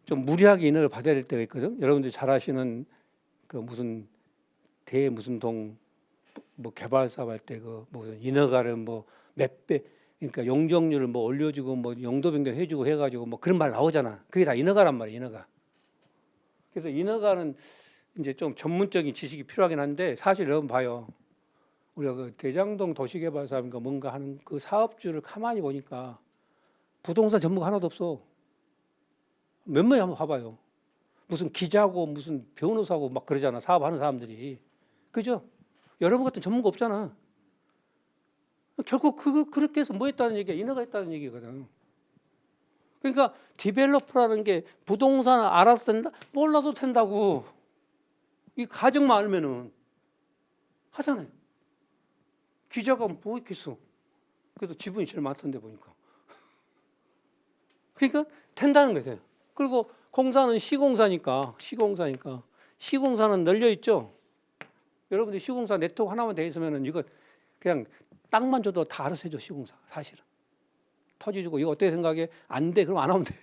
A: 좀 무리하게 인허가를 받아야 될 때가 있거든. 여러분들이 잘 아시는 그 무슨 동 뭐 개발 사업 할 때 그 무슨 인허가를 뭐 몇 배 그러니까 용적률을 뭐 올려주고 뭐 용도 변경해주고 해가지고 뭐 그런 말 나오잖아. 그게 다 인허가란 말이야. 인허가. 그래서 인허가는 이제 좀 전문적인 지식이 필요하긴 한데 사실 여러분 봐요. 우리가 그 대장동 도시개발사업인가 뭔가 하는 그 사업주를 가만히 보니까 부동산 전문가 하나도 없어. 몇 명이 한번 봐봐요. 무슨 기자고 무슨 변호사고 막 그러잖아. 사업하는 사람들이. 그죠? 여러분 같은 전문가 없잖아. 결국 그렇게 해서 뭐 했다는 얘기야? 인허가 했다는 얘기거든. 그러니까 디벨로퍼라는 게 부동산 알아서 된다? 몰라도 된다고. 이 가정만 알면은 하잖아요. 기자가 뭐 있겠어. 그래도 지분이 제일 많던데 보니까. 그러니까 된다는 거예요. 그리고 공사는 시공사니까 시공사는 널려 있죠. 여러분들 시공사 네트워크 하나만 돼 있으면은 이거 그냥 땅만 줘도 다 알아서 해줘. 시공사 사실은 터지 주고 이거 어떻게 생각해? 안 돼. 그럼 안 하면 돼.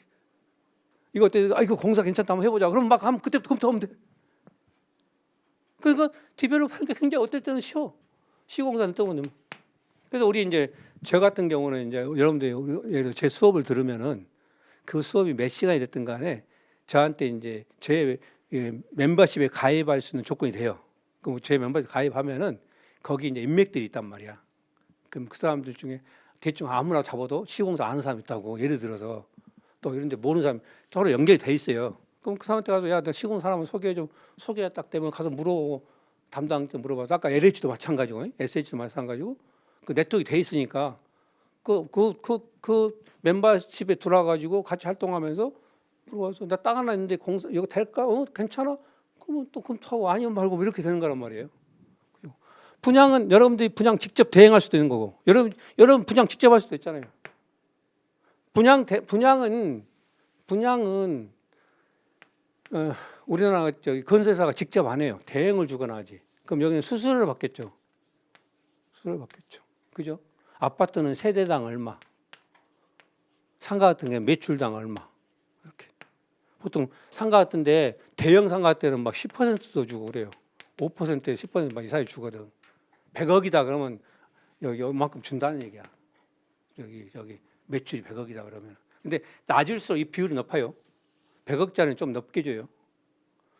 A: 이거 어때? 아 이거 공사 괜찮다 한번 해보자. 그럼 막 하면 그때부터 검토하면 돼. 그러니까 디벨롭하는 게 굉장히 어떨 때는 쉬워. 시공사는 뜨거든요. 그래서 우리 이제 저 같은 경우는 이제 여러분들 제 수업을 들으면은 그 수업이 몇 시간이 됐든 간에 저한테 이제 제 멤버십에 가입할 수 있는 조건이 돼요. 그럼 제 멤버십 가입하면은 거기 이제 인맥들이 있단 말이야. 그럼 그 사람들 중에 대충 아무나 잡아도 시공사 아는 사람 있다고 예를 들어서 또 이런 데 모르는 사람 서로 연결이 돼 있어요. 그럼 그 사람한테 가서 야, 너 시공 사람을 소개해 줘. 소개 딱 되면 가서 물어보고 담당한테 물어봐서 아까 LH도 마찬가지고 SH도 마찬가지고 그 네트워크가 돼 있으니까 그 멤버십에 들어와가지고 같이 활동하면서 물어봐서 나 땅 하나 있는데 공사 이거 될까? 괜찮아? 그러면 또 검토하고 아니면 말고 이렇게 되는 거란 말이에요. 분양은 여러분들이 분양 직접 대행할 수도 있는 거고 여러분 분양 직접 할 수도 있잖아요. 분양은 우리나라 건설사가 직접 안 해요. 대행을 주거나 하지. 그럼 여기는 수수료를 받겠죠. 수수료를 받겠죠. 그죠? 아파트는 세대당 얼마, 상가 같은 게 매출당 얼마 이렇게. 보통 상가 같은데 대형 상가 때는 막 10%도 주고 그래요. 5%에 10% 막 이상이 주거든. 100억이다 그러면 여기 이만큼 준다는 얘기야. 여기 매출이 100억이다 그러면. 근데 낮을수록 이 비율이 높아요. 100억짜리는 좀 높게 줘요.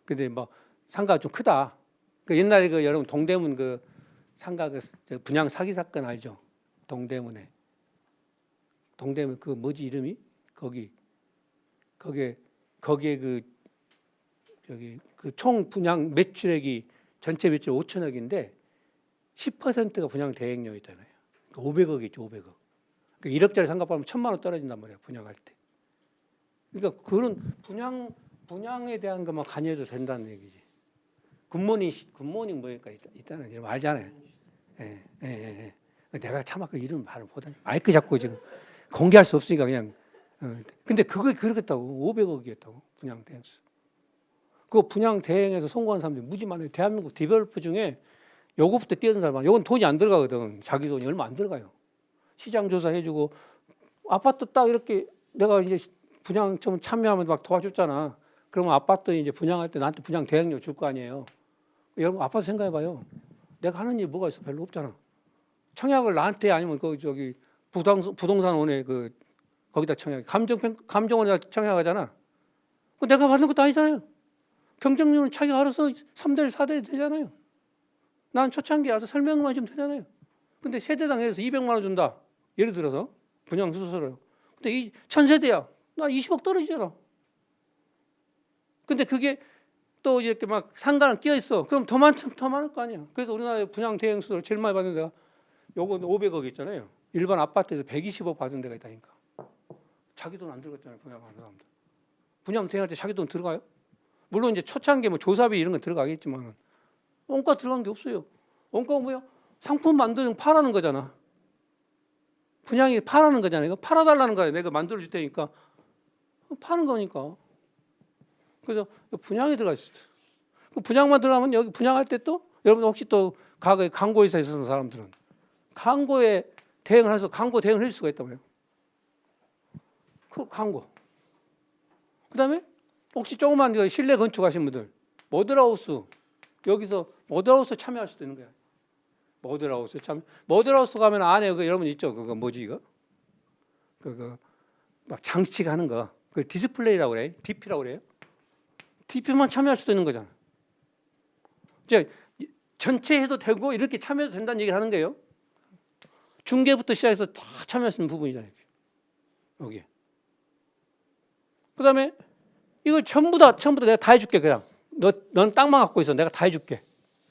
A: 근데 뭐 상가가 좀 크다. 그 옛날에 그 여러분 동대문 그 상가 그 분양 사기 사건 알죠? 동대문 그 뭐지 이름이? 거기에 그 총 분양 매출액이 전체 매출 5천억인데 10%가 분양 대행료였잖아요. 그러니까 500억이죠, 500억. 그러니까 1억짜리 상가 팔면 1,000만 원 떨어진단 말이에요, 분양할 때. 그러니까 그런 분양에 대한 것만 관여해도 된다는 얘기지. 굿모닝 뭐니까 있다는 이름 알잖아요. 예. 내가 참 그 이름 말을 못하니 마이크 잡고 지금 공개할 수 없으니까 그냥. 근데 그게 그러겠다고 500억이었다고 분양 대행수. 그 분양 대행에서 성공한 사람들이 무지 많아요. 대한민국 디벨로퍼 중에 요거부터 뛰어든 사람, 요건 돈이 안 들어가거든. 자기 돈이 얼마 안 들어가요. 시장 조사 해주고 아파트 딱 이렇게 내가 이제 분양 좀 참여하면 막 도와줬잖아. 그러면 아파트 이제 분양할 때 나한테 분양 대행료 줄 거 아니에요. 여러분 아파트 생각해봐요. 내가 하는 일 뭐가 있어? 별로 없잖아. 청약을 나한테 아니면 저기 부동산원에 거기다 청약, 감정원에 청약하잖아. 내가 받는 것도 아니잖아요. 경쟁률은 자기가 알아서 3대1, 4대1 되잖아요. 난 초창기에 와서 설명만 좀 되잖아요. 근데 세대당에서 200만 원 준다. 예를 들어서 분양 수수료. 근데 이 1000세대야. 나 20억 떨어지잖아. 근데 그게 또 이렇게 막 상가랑 끼어 있어. 그럼 더 많을 거 아니야. 그래서 우리나라의 분양 대행 수수료 제일 많이 받는 데가 요거 500억 있잖아요. 일반 아파트에서 120억 받은 데가 있다니까. 자기 돈 안 들어갔잖아요. 분양하는 사람들. 분양 대행할 때 자기 돈 들어가요? 물론 이제 초창기 뭐 조사비 이런 건 들어가겠지만 원가 들어간 게 없어요. 원가가 뭐야? 상품 만드는 파라는 거잖아. 분양이 파라는 거잖아요. 이거 팔아달라는 거예요. 내가 만들어줄 테니까 파는 거니까. 그래서 분양이 들어가 있어요. 그 분양만 들어가면 여기 분양할 때 또 여러분 혹시 또 과거에 광고회사에 있었던 사람들은 광고에 대응을 해서 광고 대응을 할 수가 있다고요. 그 광고. 그다음에 혹시 조그만 실내 건축하신 분들 모델하우스 여기서 모델하우스 참여할 수도 있는 거야. 모델하우스 모델하우스 가면 안에 여러분 있죠. 그거 뭐지 이거? 그거 막 장식하는 거. 그 디스플레이라고 그래. DP라고 그래요. DP만 참여할 수도 있는 거잖아. 이제 전체 해도 되고 이렇게 참여해도 된다는 얘기를 하는 거예요. 중개부터 시작해서 다 참여할 수 있는 부분이잖아요. 여기. 그다음에 이걸 전부 다 내가 다 해줄게 그냥. 넌 땅만 갖고 있어. 내가 다 해줄게.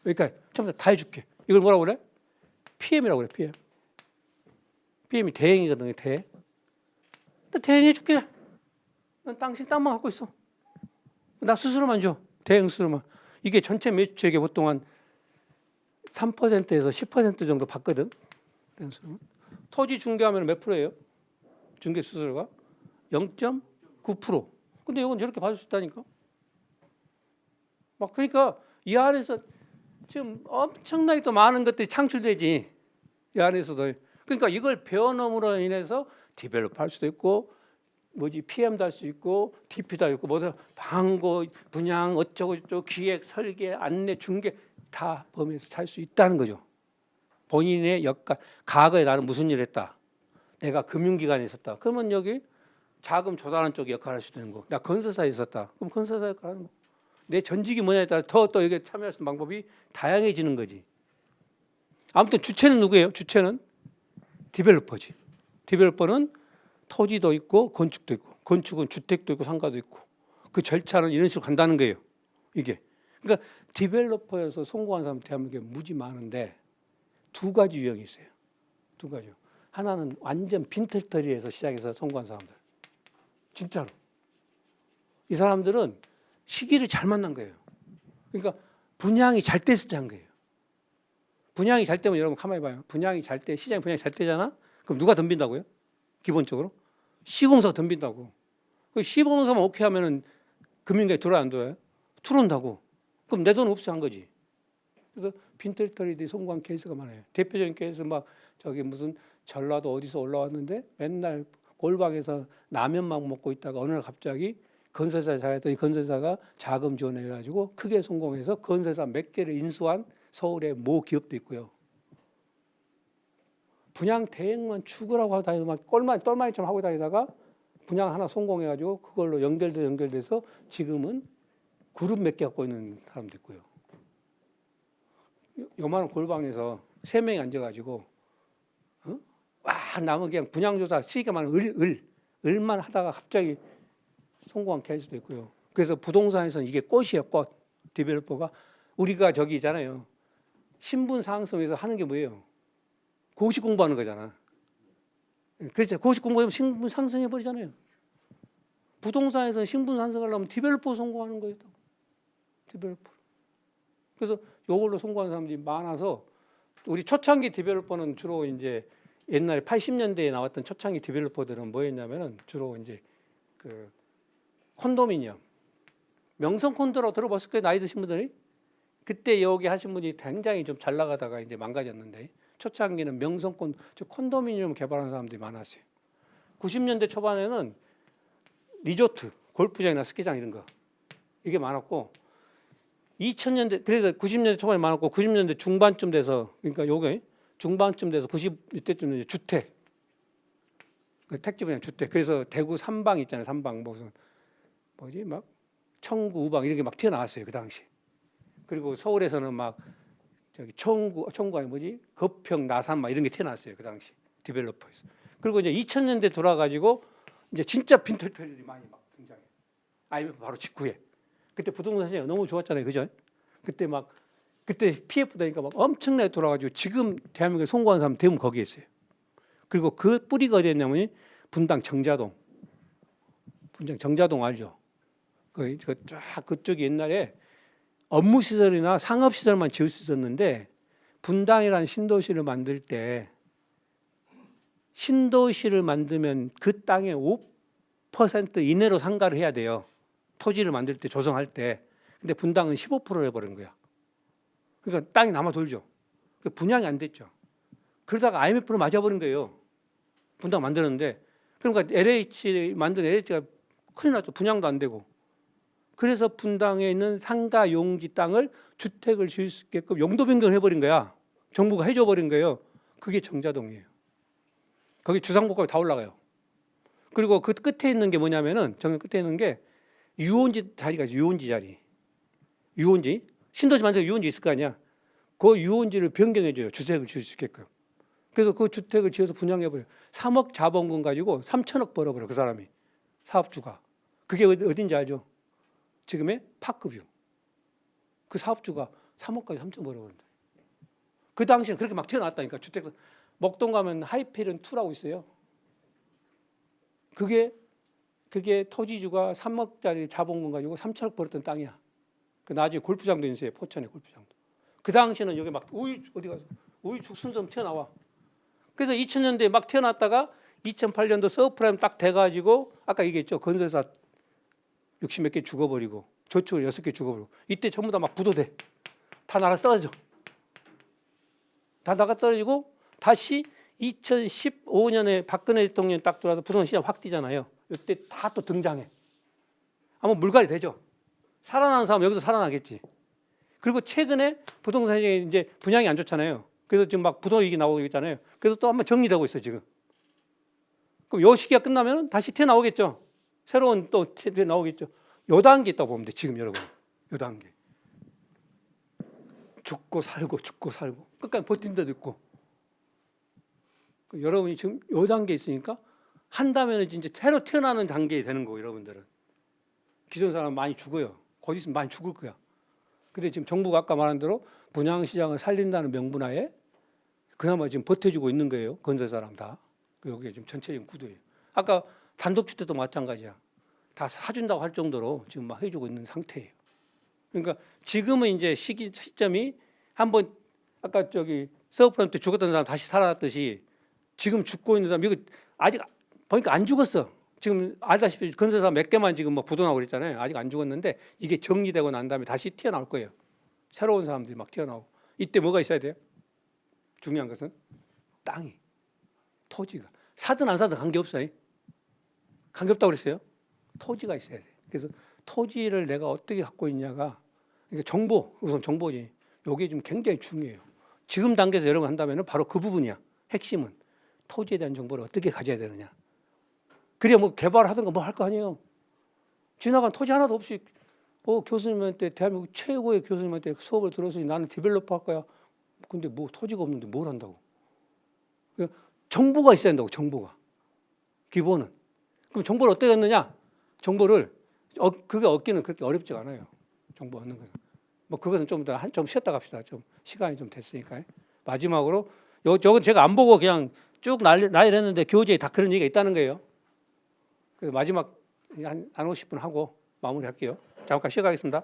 A: 그러니까 전부 다 해줄게. 이걸 뭐라고 그래? PM이라고 그래. PM. PM이 대행이거든요. 대행. 대행해줄게. 넌 땅만 갖고 있어. 나 수수료만 줘. 대행 수수료만. 이게 전체 매출액의 보통 한 3%에서 10% 정도 받거든. 토지 중개하면 몇 프로예요? 중개 수수료가 0.9%. 근데 이건 저렇게 받을 수 있다니까. 막 그러니까 이 안에서 지금 엄청나게 또 많은 것들이 창출되지. 이 안에서도. 그러니까 이걸 배워nom으로 인해서 디벨롭 할 수도 있고 PM도 할 수 있고 TP도 있고 방고, 분양 어쩌고 저쩌고 기획, 설계, 안내, 중개 다 범위에서 잘 수 있다는 거죠. 본인의 역할, 과거에 나는 무슨 일을 했다. 내가 금융기관에 있었다. 그러면 여기 자금 조달하는 쪽 역할을 할 수도 있는 거. 나 건설사에 있었다. 그럼 건설사 역할을 하는 거. 내 전직이 뭐냐에 따라 더 또 여기에 참여할 수 있는 방법이 다양해지는 거지. 아무튼 주체는 누구예요? 주체는 디벨로퍼지. 디벨로퍼는 토지도 있고 건축도 있고, 건축은 주택도 있고 상가도 있고, 그 절차는 이런 식으로 간다는 거예요. 이게. 그러니까 디벨로퍼에서 성공한 사람 대한민국에 무지 많은데 두 가지 유형이 있어요. 두 가지요. 하나는 완전 빈털터리에서 시작해서 성공한 사람들. 진짜로. 이 사람들은 시기를 잘 만난 거예요. 그러니까 분양이 잘 됐을 때 한 거예요. 분양이 잘 되면 여러분 가만히 봐요. 분양이 잘 때, 시장이 분양이 잘 되잖아? 그럼 누가 덤빈다고요? 기본적으로? 시공사가 덤빈다고. 시공사만 오케이 하면은 금융계에 들어와 안 들어와요? 들어온다고. 그럼 내 돈 없이 한 거지. 그래서 빈털터리들이 성공한 케이스가 많아요. 대표적인 케이스 막 저기 무슨 전라도 어디서 올라왔는데 맨날 골방에서 라면만 먹고 있다가 어느 날 갑자기 건설사에 잘했더니 건설사가 자금 지원해가지고 크게 성공해서 건설사 몇 개를 인수한 서울의 모 기업도 있고요. 분양 대행만 추구라고 하고 다니면서 막 똘마니처럼 하고 다니다가 분양 하나 성공해가지고 그걸로 연결돼서 지금은 그룹 몇 개 갖고 있는 사람도 있고요. 요만한 골방에서 3명이 앉아가지고 남은 그냥 분양조사 시기가 많은 을만 하다가 갑자기 성공한 케이스도 있고요. 그래서 부동산에서는 이게 꽃이에요. 꽃. 디벨로퍼가 우리가 저기 있잖아요. 신분 상승에서 하는 게 뭐예요? 고시 공부하는 거잖아. 그렇죠. 고시 공부하면 신분 상승해 버리잖아요. 부동산에서는 신분 상승하려면 디벨로퍼 성공하는 거예요. 디벨로퍼. 그래서 이걸로 성공하는 사람들이 많아서 우리 초창기 디벨로퍼는 주로 이제 옛날에 80년대에 나왔던 초창기 디벨로퍼들은 뭐였냐면은 주로 이제 그 콘도미니엄, 명성 콘도라고 들어봤을 거예요. 나이 드신 분들이. 그때 여기 하신 분이 굉장히 좀 잘 나가다가 이제 망가졌는데 초창기는 명성 콘도미니엄 개발하는 사람들이 많았어요. 90년대 초반에는 리조트, 골프장이나 스키장 이런 거 이게 많았고 2000년대 그래서 90년대 초반에 많았고 90년대 중반쯤 돼서 그러니까 요게 중반쯤 돼서 90대쯤 이제 주택, 그 택지 분양 주택. 그래서 대구 삼방 있잖아요. 삼방 무슨 뭐지 막 청구, 우방 이렇게 막 튀어나왔어요 그 당시. 그리고 서울에서는 막 저기 청구 아니 뭐지 거평, 나산 막 이런 게 튀어나왔어요 그 당시 디벨로퍼에서. 그리고 이제 2000년대 돌아가지고 이제 진짜 빈털터리들이 많이 막 등장해. IMF 바로 직후에. 그때 부동산 시장이 너무 좋았잖아요, 그죠? 그때 PF 되니까 막 엄청나게 돌아가지고 지금 대한민국에 성공한 사람 대부분 거기에 있어요. 그리고 그 뿌리가 어디였냐면 분당 정자동. 분당 정자동 알죠? 쫙 그쪽이 옛날에 업무시설이나 상업시설만 지을 수 있었는데 분당이라는 신도시를 만들 때 신도시를 만들면 그 땅의 5% 이내로 상가를 해야 돼요. 토지를 만들 때 조성할 때. 근데 분당은 15%를 해버린 거야. 그러니까 땅이 남아 돌죠. 분양이 안 됐죠. 그러다가 IMF로 맞아버린 거예요. 분당 만드는데. 그러니까 만든 LH가 큰일 났죠. 분양도 안 되고. 그래서 분당에 있는 상가 용지 땅을 주택을 지을 수 있게끔 용도 변경을 해버린 거야. 정부가 해줘버린 거예요. 그게 정자동이에요. 거기 주상복합이 다 올라가요. 그리고 그 끝에 있는 게 뭐냐면은 정면 끝에 있는 게 유원지 자리가 유원지 자리. 유원지 신도시 만들어 유원지 있을 거 아니야. 그 유원지를 변경해줘요. 주택을 지을 수 있게끔. 그래서 그 주택을 지어서 분양해버려요. 3억 자본금 가지고 3천억 벌어버려 그 사람이. 사업주가. 그게 어딘지 알죠? 지금의 파크뷰. 그 사업주가 3억까지 3천 벌어버린다. 그 당시에 그렇게 막 튀어나왔다니까. 주택 목동 가면 하이페리온 2라고 있어요. 그게 토지주가 3억짜리 자본금 가지고 3천억 벌었던 땅이야. 그 나중에 골프장도 있어요. 포천에 골프장도. 그 당시에는 여기 막 어디 가서 우유축 순서면 튀어나와. 그래서 2000년대에 막 튀어났다가 2008년도 서프라임 딱 돼가지고 아까 얘기했죠. 건설사 60몇 개 죽어버리고 저축을 6개 죽어버리고 이때 전부 다 막 부도돼. 다 나가 떨어져. 다 나가 떨어지고 다시 2015년에 박근혜 대통령이 딱 들어와서 부동산 시장 확 뛰잖아요. 이때 다 또 등장해. 아마 물갈이 되죠. 살아나는 사람 여기서 살아나겠지. 그리고 최근에 부동산 시장이 이제 분양이 안 좋잖아요. 그래서 지금 막 부도이익이 나오고 있잖아요. 그래서 또 한번 정리되고 있어 지금. 그럼 요 시기가 끝나면 다시 튀어나오겠죠. 새로운 또 튀어나오겠죠. 요 단계 있다고 보면 돼 지금 여러분. 요 단계. 죽고 살고 끝까지 버틴 데도 있고. 여러분이 지금 요 단계에 있으니까 한다면은 이제 새로 태어나는 단계에 되는 거고 여러분들은. 기존 사람 많이 죽어요. 곧 있으면 많이 죽을 거야. 근데 지금 정부가 아까 말한 대로 분양시장을 살린다는 명분하에 그나마 지금 버텨주고 있는 거예요. 건설사랑 다. 여기에 지금 전체적인 구도예요. 아까 단독주택도 마찬가지야. 다 사준다고 할 정도로 지금 막 해주고 있는 상태예요. 그러니까 지금은 이제 시점이 한번 아까 저기 서브프라임 때 죽었던 사람 다시 살아났듯이 지금 죽고 있는 사람 이거 아직 보니까 안 죽었어. 지금 알다시피 건설사 몇 개만 지금 뭐 부도나고 그랬잖아요. 아직 안 죽었는데 이게 정리되고 난 다음에 다시 튀어나올 거예요. 새로운 사람들이 막 튀어나오고. 이때 뭐가 있어야 돼요? 중요한 것은 땅이, 토지가. 사든 안 사든 관계없어요. 관계없다고 그랬어요. 토지가 있어야 돼. 그래서 토지를 내가 어떻게 갖고 있냐가 그러니까 정보, 우선 정보지. 이게 좀 굉장히 중요해요. 지금 단계에서 여러분 한다면 바로 그 부분이야. 핵심은 토지에 대한 정보를 어떻게 가져야 되느냐. 그래야 뭐 개발하든가 뭐 할 거 아니에요. 지나간 토지 하나도 없이 교수님한테 대한민국 최고의 교수님한테 수업을 들어서 나는 디벨로퍼 할 거야. 근데 뭐 토지가 없는데 뭘 한다고. 정보가 있어야 한다고. 정보가. 기본은. 그럼 정보를 어떻게 얻느냐. 정보를 그게 얻기는 그렇게 어렵지 않아요. 정보 얻는 것은. 뭐 그것은 좀 쉬었다 갑시다. 좀 시간이 좀 됐으니까. 마지막으로 저건 제가 안 보고 그냥 쭉 나열했는데 교재에 다 그런 얘기가 있다는 거예요. 그래서 마지막 한 50분 하고 마무리할게요. 잠깐 시작하겠습니다.